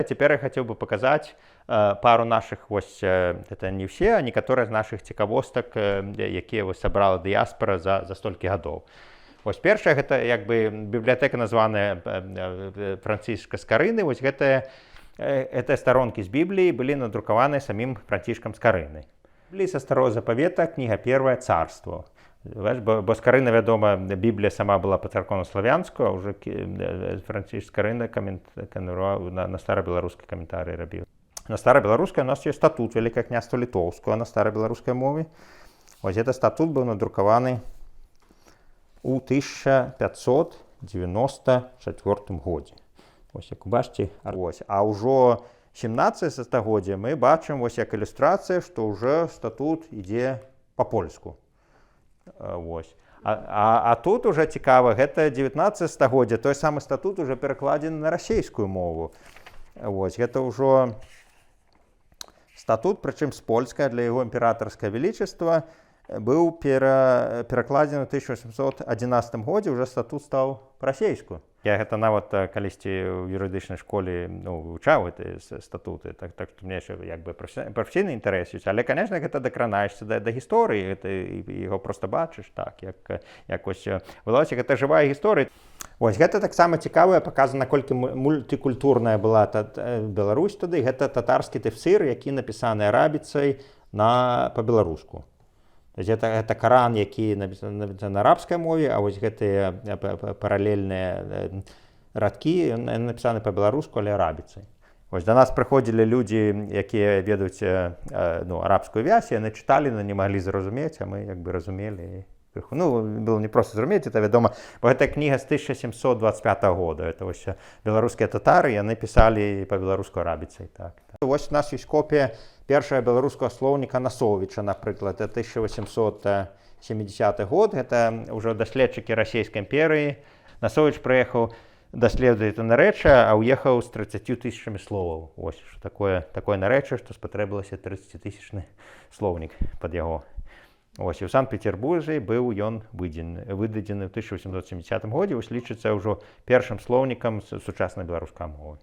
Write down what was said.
теперь я хотел бы показать пару наших, это не все, а некоторые из наших цікавосток, які собрала дыяспора за столькі гадоў. Першая, гэта як бы бібліятэка, названая Францішка Скарыны. Гэтыя старонкі з Бібліі былі надрукаваныя самім Францішкам Скарынай. Бібліі са Старого Запавета, кніга первая, Царство. Бо Скарына, вядома, Біблія сама была па-царкоўна-славянску, а ўжо Францішк Скарына на старабеларускай каментарыі рабіў. На старабеларускай у нас ёсць статут Вялікае княства Літоўскага на старабеларускай мове. Гэты статут быў надрукаваны у 1594 годзе. Як бачыце, а ўжо 17 стагоддзя мы бачым як ілюстрацыя, што ўжо статут ідзе па-польску. А тут уже цікава, гэта 19 стагоддзя, той самы статут уже перакладзены на расейскую мову. Гэта ўжо статут, прычым з польскай, для яго імператарскае велічества, быў перакладзены ў 1811 годзе, уже статут стаў па-расейску. Я гэта нават калісьці ў юрыдычнай школе вывучаў гэтыя статуты, так што мне яшчэ прафесійны інтарэс ёсць. Але, канешне, гэта дакранаешся да гісторыі, яго проста бачыш, так, як вылазіць, гэта жывая гісторыя. Гэта таксама цікава, паказана, наколькі мультыкультурная была Беларусь тады. Гэта татарскі тэфсір, які напісаны арабіцай па-беларуску. Это Коран, які напісаны на арабскай мове, а гэтыя паралельныя радкі напісаны па-беларуску, але арабіцай. Да нас прыходзілі людзі, якія ведаюць арабскую вязь, яны чыталі, но не маглі зразумець, а мы як бы разумелі. Было не проста зразумець, это вядома, бо гэта кніга з 1725 года. Это беларускія татары, яны пісалі па-беларуску арабіцай. У нас ёсць копія першага беларускага слоўніка Насовіча, напрыклад, это 1870 год, гэта ўжо даследчыкі расійскай імперыі. Насовіч прыехаў даследаваць нарэчча, а ўехаў з 30 000 словаў. Такое нарэчча, што спатрэбілася 30-тысячны слоўнік пад яго. У Санкт-Петербурзе быў ён выдадзены ў 1870 годзе, лічыцца ўжо першым слоўнікам сучаснай беларускай мовы.